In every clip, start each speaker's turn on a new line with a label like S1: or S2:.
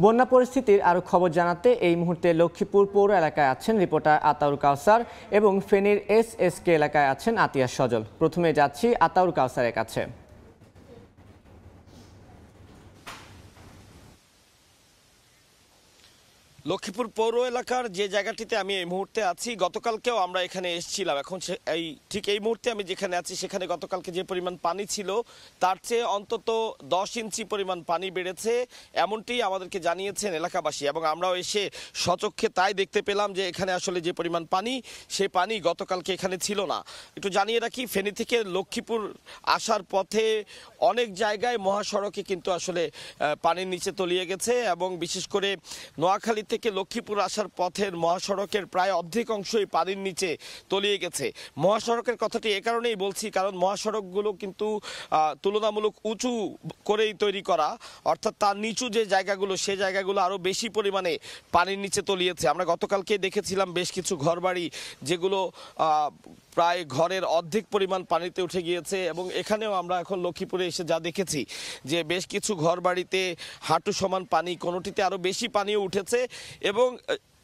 S1: বন্যা পরিস্থিতির আরও খবর জানাতে এই মুহূর্তে লক্ষ্মীপুর পৌর এলাকায় আছেন রিপোর্টার আতাউর কাউসার এবং ফেনীর এসএসকে এলাকায় আছেন আতিয়া সজল। প্রথমে যাচ্ছি আতাউর কাউসারের কাছে।
S2: লক্ষ্মীপুর পৌর এলাকার যে জায়গাটিতে আমি এই মুহূর্তে আছি, গতকালকেও আমরা এখানে এসেছিলাম। এখন ঠিক এই মুহূর্তে আমি যেখানে আছি সেখানে গতকালকে যে পরিমাণ পানি ছিল তার চেয়ে অন্তত 10 ইঞ্চি পরিমাণ পানি বেড়েছে, এমনটি আমাদেরকে জানিয়েছেন এলাকাবাসী। এবং আমরাও এসে সচক্ষে তাই দেখতে পেলাম যে এখানে আসলে যে পরিমাণ পানি, সেই পানি গতকালকে এখানে ছিল না। একটু জানিয়ে রাখি, ফেনী থেকে লক্ষ্মীপুর আসার পথে অনেক জায়গায় মহাসড়কে কিন্তু আসলে পানির নিচে তলিয়ে গেছে এবং বিশেষ করে নোয়াখালী থেকে লক্ষ্মীপুর আসার পথের মহাসড়কের প্রায় অর্ধেক অংশই পানির নিচে তলিয়ে গেছে। মহাসড়কের কথাটি এ কারণেই বলছি, কারণ মহাসড়কগুলো কিন্তু তুলনামূলক উঁচু করেই তৈরি করা, অর্থাৎ তার নিচু যে জায়গাগুলো সেই জায়গাগুলো আরও বেশি পরিমাণে পানির নিচে তলিয়েছে। আমরা গতকালকে দেখেছিলাম বেশ কিছু ঘরবাড়ি যেগুলো প্রায় ঘরের অর্ধেক পরিমাণ পানিতে উঠে গিয়েছে। এবং এখানেও আমরা এখন লক্ষ্মীপুরে এসে যা দেখেছি যে বেশ কিছু ঘরবাড়িতে হাঁটু সমান পানি, কোনোটিতে আরও বেশি পানিও উঠেছে। এবং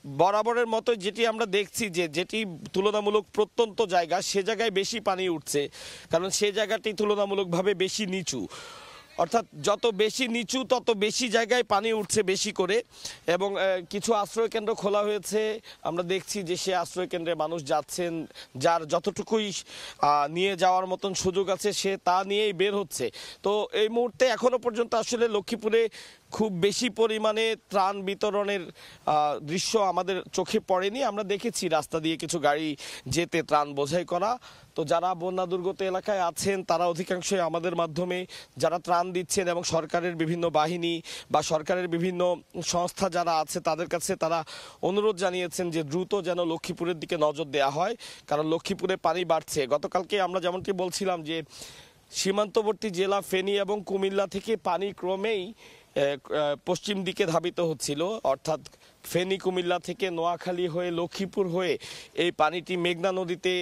S2: বরাবরের মতো যেটি আমরা দেখছি যে যেটি তুলনামূলক প্রত্যন্ত জায়গা, সে জায়গায় বেশি পানি উঠছে, কারণ সে জায়গাটি তুলনামূলকভাবে বেশি নিচু। অর্থাৎ যত বেশি নিচু তত বেশি জায়গায় পানি উঠছে বেশি করে। এবং কিছু আশ্রয় কেন্দ্র খোলা হয়েছে, আমরা দেখছি যে সে আশ্রয় কেন্দ্রে মানুষ যাচ্ছেন, যার যতটুকুই নিয়ে যাওয়ার মতন সুযোগ আছে সে তা নিয়েই বের হচ্ছে। তো এই মুহূর্তে এখনো পর্যন্ত আসলে লক্ষ্মীপুরে খুব বেশি পরিমাণে ত্রাণ বিতরণের দৃশ্য আমাদের চোখে পড়েনি। আমরা দেখেছি রাস্তা দিয়ে কিছু গাড়ি যেতে ত্রাণ বোঝাই করা। তো যারা বন্যা দুর্গত এলাকায় আছেন তারা অধিকাংশই আমাদের মাধ্যমে যারা ত্রাণ দিচ্ছেন এবং সরকারের বিভিন্ন বাহিনী বা সরকারের বিভিন্ন সংস্থা যারা আছে তাদের কাছে তারা অনুরোধ জানিয়েছেন যে দ্রুত যেন লক্ষ্মীপুরের দিকে নজর দেওয়া হয়, কারণ লক্ষ্মীপুরে পানি বাড়ছে। গতকালকে আমরা যেমনটি বলছিলাম যে সীমান্তবর্তী জেলা ফেনী এবং কুমিল্লা থেকে পানি ক্রমেই পশ্চিম দিকে ধাবিত হচ্ছিল, অর্থাৎ ফেনী কুমিল্লা থেকে নোয়াখালী হয়ে লক্ষ্মীপুর হয়ে এই পানিটি মেঘনা নদীতে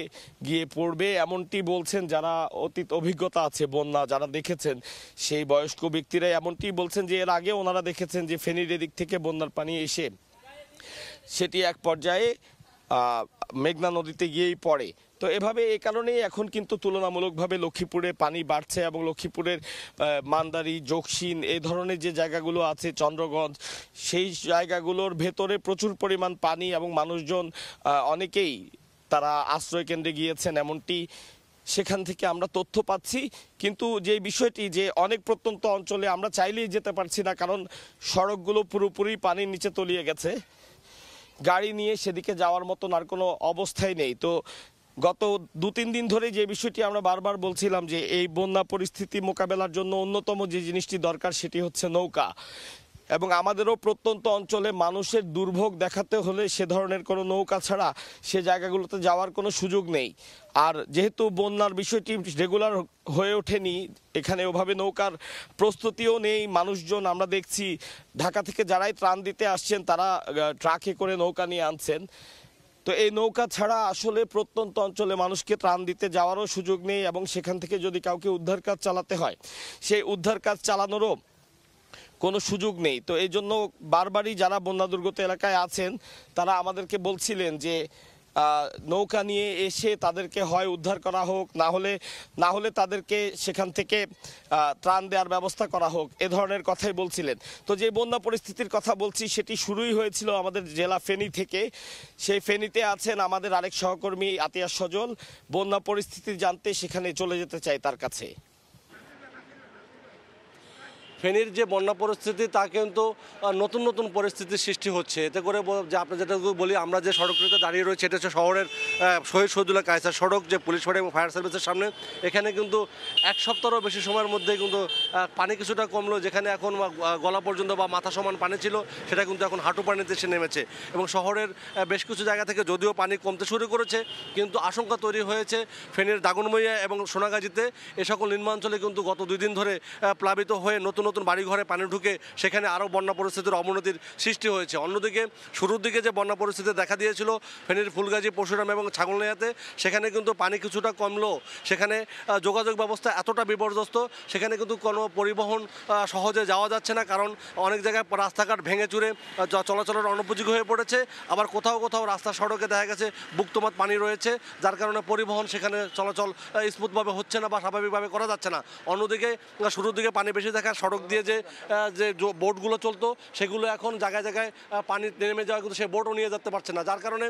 S2: গিয়ে পড়বে, এমনটি বলছেন যারা অতীত অভিজ্ঞতা আছে বন্যা যারা দেখেছেন সেই বয়স্ক ব্যক্তিরা এমনটি বলছেন যে এর আগে ওনারা দেখেছেন যে ফেনীর এদিক থেকে বন্যার পানি এসে সেটি এক পর্যায়ে মেঘনা নদীতে গিয়েই পড়ে। তো এভাবে এই কারণেই এখন কিন্তু তুলনামূলকভাবে লক্ষ্মীপুরে পানি বাড়ছে এবং লক্ষ্মীপুরের মান্দারি, জোকসিন এই ধরনের যে জায়গাগুলো আছে, চন্দ্রগঞ্জ, সেই জায়গাগুলোর ভেতরে প্রচুর পরিমাণ পানি এবং মানুষজন অনেকেই তারা আশ্রয় কেন্দ্রে গিয়েছেন, এমনটি সেখান থেকে আমরা তথ্য পাচ্ছি। কিন্তু যে বিষয়টি যে অনেক প্রত্যন্ত অঞ্চলে আমরা চাইলেই যেতে পারছি না, কারণ সড়কগুলো পুরোপুরি পানির নিচে তলিয়ে গেছে, গাড়ি নিয়ে সেদিকে যাওয়ার মতন আর কোনো অবস্থাই নেই। তো গত 2-3 দিন ধরে যে বিষয়টি আমরা বারবার বলছিলাম যে এই বন্যা পরিস্থিতি মোকাবেলার জন্য অন্যতম যে জিনিসটি দরকার সেটি হচ্ছে নৌকা। এবং আমাদেরও প্রত্যন্ত অঞ্চলে মানুষের দুর্ভোগ দেখাতে হলে সে ধরনের কোনো নৌকা ছাড়া সে জায়গাগুলোতে যাওয়ার কোনো সুযোগ নেই। আর যেহেতু বন্যার বিষয়টি রেগুলার হয়ে ওঠেনি, এখানে ওভাবে নৌকার প্রস্তুতিও নেই। মানুষজন আমরা দেখছি ঢাকা থেকে যারাই ত্রাণ দিতে আসছেন তারা ট্রাকে করে নৌকা নিয়ে আনছেন। তো এই নৌকা ছাড়া আসলে প্রত্যন্ত অঞ্চলে মানুষকে ত্রাণ দিতে যাওয়ারও সুযোগ নেই এবং সেখান থেকে যদি কাউকে উদ্ধার কাজ চালাতে হয় সেই উদ্ধার কাজ চালানোরও কোনো সুযোগ নেই। তো এই জন্য বারবারই যারা বন্যা দুর্গত এলাকায় আছেন তারা আমাদেরকে বলছিলেন যে নৌকা নিয়ে এসে তাদেরকে হয় উদ্ধার করা হোক, না হলে তাদেরকে সেখান থেকে ত্রাণ দেওয়ার ব্যবস্থা করা হোক, এ ধরনের কথাই বলছিলেন। তো যে বন্যা পরিস্থিতির কথা বলছি সেটি শুরুই হয়েছিল আমাদের জেলা ফেনী থেকে। সেই ফেনীতে আছেন আমাদের আরেক সহকর্মী আতিয়া সজল। বন্যা পরিস্থিতি জানতে সেখানে চলে যেতে চাই তার কাছে।
S3: ফেনীর যে বন্যা পরিস্থিতি তা কিন্তু নতুন নতুন পরিস্থিতির সৃষ্টি হচ্ছে। এতে করে যে আপনি যেটা বলি, আমরা যে সড়কটিতে দাঁড়িয়ে রয়েছে এটা হচ্ছে শহরের শহীদ শহীদুল্লাহ কায়সার সড়ক, যে পুলিশ ফাঁড়ি এবং ফায়ার সার্ভিসের সামনে। এখানে কিন্তু এক সপ্তাহেরও বেশি সময়ের মধ্যে কিন্তু পানি কিছুটা কমলো, যেখানে এখন গলা পর্যন্ত বা মাথা সমান পানি ছিল সেটা কিন্তু এখন হাঁটু পানিতে এসে নেমেছে। এবং শহরের বেশ কিছু জায়গা থেকে যদিও পানি কমতে শুরু করেছে, কিন্তু আশঙ্কা তৈরি হয়েছে ফেনীর দাগনমইয়া এবং সোনাগাজীতে। এ সকল নিম্নাঞ্চলে কিন্তু গত 2 দিন ধরে প্লাবিত হয়ে নতুন নতুন বাড়িঘরে পানি ঢুকে সেখানে আরও বন্যা পরিস্থিতির অবনতির সৃষ্টি হয়েছে। অন্যদিকে শুরুর দিকে যে বন্যা পরিস্থিতি দেখা দিয়েছিল ফেনীর ফুলগাজী, পরশুরাম এবং ছাগলনাইয়াতে, সেখানে কিন্তু পানি কিছুটা কমলেও সেখানে যোগাযোগ ব্যবস্থা এতটা বিপর্যস্ত, সেখানে কিন্তু কোনো পরিবহন সহজে যাওয়া যাচ্ছে না, কারণ অনেক জায়গায় রাস্তাঘাট ভেঙে চুরে চলাচলের অনুপযোগী হয়ে পড়েছে। আবার কোথাও কোথাও রাস্তা সড়কে দেখা গেছে বুকতমাত পানি রয়েছে, যার কারণে পরিবহন সেখানে চলাচল স্মুথভাবে হচ্ছে না বা স্বাভাবিকভাবে করা যাচ্ছে না। অন্যদিকে শুরুর দিকে পানি বেশি দেখা সড়ক দিয়ে যে বোটগুলো চলতো সেগুলো এখন জায়গায় জায়গায় পানি নেমে যাওয়া, কিন্তু সেই বোটও নিয়ে যেতে পারছে না, যার কারণে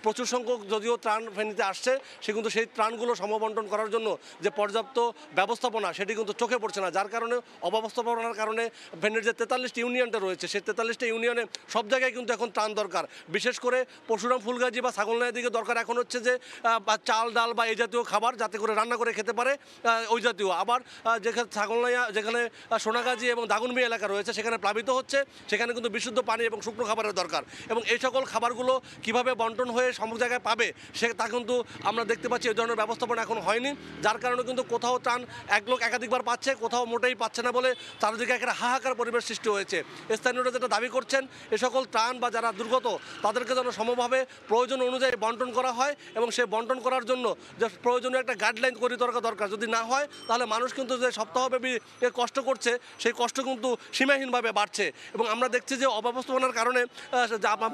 S3: প্রচুর সংখ্যক যদিও ত্রাণ ফেনীতে আসছে, সে কিন্তু সেই ত্রাণগুলো সমবন্টন করার জন্য যে পর্যাপ্ত ব্যবস্থাপনা সেটি কিন্তু চোখে পড়ছে না, যার কারণে অব্যবস্থাপনার কারণে ফেনীর যে 43টি ইউনিয়নটা রয়েছে সেই 43টি ইউনিয়নে সব জায়গায় কিন্তু এখন ত্রাণ দরকার। বিশেষ করে পরশুরাম, ফুলগাজী বা ছাগলনাইয়ার দিকে দরকার এখন হচ্ছে যে চাল ডাল বা এই জাতীয় খাবার, যাতে করে রান্না করে খেতে পারে ওই জাতীয়। আবার যেখানে ছাগলনাইয়া, যেখানে সোনাগাজী এবং দাগনমিয়া এলাকা রয়েছে সেখানে প্লাবিত হচ্ছে, সেখানে কিন্তু বিশুদ্ধ পানি এবং শুকনো খাবারের দরকার, এবং এই সকল খাবারগুলো কিভাবে বন্টন হয়ে সব জায়গায় পাবে তা কিন্তু আমরা দেখতে পাচ্ছি এই ধরনের ব্যবস্থাপনা এখন হয়নি, যার কারণে কিন্তু কোথাও ত্রাণ এক লোক একাধিকবার পাচ্ছে, কোথাও মোটেই পাচ্ছে না বলে চারিদিকে একটা হাহাকার পরিবেশ সৃষ্টি হয়েছে। স্থানীয়রা যেটা দাবি করছেন, এ সকল ত্রাণ বা যারা দুর্গত তাদেরকে যেন সমভাবে প্রয়োজন অনুযায়ী বন্টন করা হয়, এবং সেই বন্টন করার জন্য যে প্রয়োজনীয় একটা গাইডলাইন করে দরকার, যদি না হয় তাহলে মানুষ কিন্তু যে সপ্তাহব্যাপী কষ্ট করছে সেই কষ্ট কিন্তু সীমাহীনভাবে বাড়ছে। এবং আমরা দেখছি যে অব্যবস্থাপনার কারণে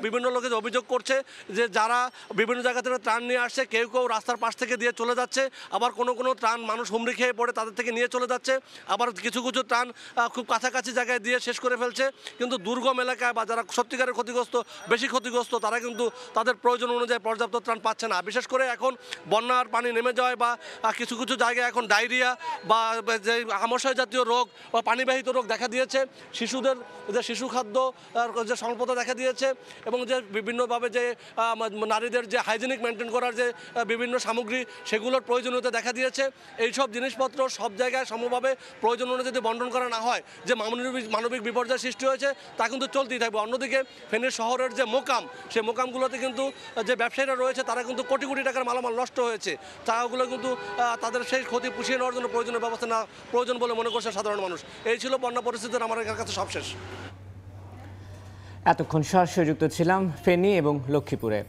S3: বিভিন্ন লোকে অভিযোগ করছে যে যারা বিভিন্ন জায়গা থেকে ত্রাণ নিয়ে আসছে, কেউ কেউ রাস্তার পাশ থেকে দিয়ে চলে যাচ্ছে, আবার কোনো ত্রাণ মানুষ হুমড়ি খেয়ে পড়ে তাদের থেকে নিয়ে চলে যাচ্ছে, আবার কিছু কিছু ত্রাণ খুব কাছাকাছি জায়গায় দিয়ে শেষ করে ফেলছে। কিন্তু দুর্গম এলাকায় বা যারা সত্যিকারের ক্ষতিগ্রস্ত, বেশি ক্ষতিগ্রস্ত, তারা কিন্তু তাদের প্রয়োজন অনুযায়ী পর্যাপ্ত ত্রাণ পাচ্ছে না। বিশেষ করে এখন বন্যার পানি নেমে যাওয়ায় বা কিছু কিছু জায়গায় এখন ডায়রিয়া বা যে আমাশয় জাতীয় রোগ বা পানিবাহিত রোগ দেখা দিয়েছে, শিশুদের যে শিশু খাদ্য যে স্বল্পতা দেখা দিয়েছে, এবং যে বিভিন্নভাবে যে নারীদের যে হাইজেনিক মেনটেন করার যে বিভিন্ন সামগ্রী সেগুলোর প্রয়োজনীয়তা দেখা দিয়েছে। এইসব জিনিসপত্র সব জায়গায় সমভাবে প্রয়োজন অনুযায়ী যদি বন্টন করা না হয়, যে মানবিক বিপর্যয় সৃষ্টি হয়েছে তা কিন্তু চলতেই থাকবে। অন্যদিকে ফেনীর শহরের যে মোকাম, সেই মোকামগুলোতে কিন্তু যে ব্যবসায়ীরা রয়েছে তারা কিন্তু কোটি কোটি টাকার মালামাল নষ্ট হয়েছে, তাগুলো কিন্তু তাদের সেই ক্ষতি পুষিয়ে নেওয়ার জন্য প্রয়োজনীয় ব্যবস্থা না প্রয়োজন বলে মনে করছে সাধারণ মানুষ। এই ছিল বন্যা পরিস্থিতির আমার কাছে সবশেষ।
S1: এতক্ষণ সরাসরি যুক্ত ছিলাম ফেনী এবং লক্ষ্মীপুরে।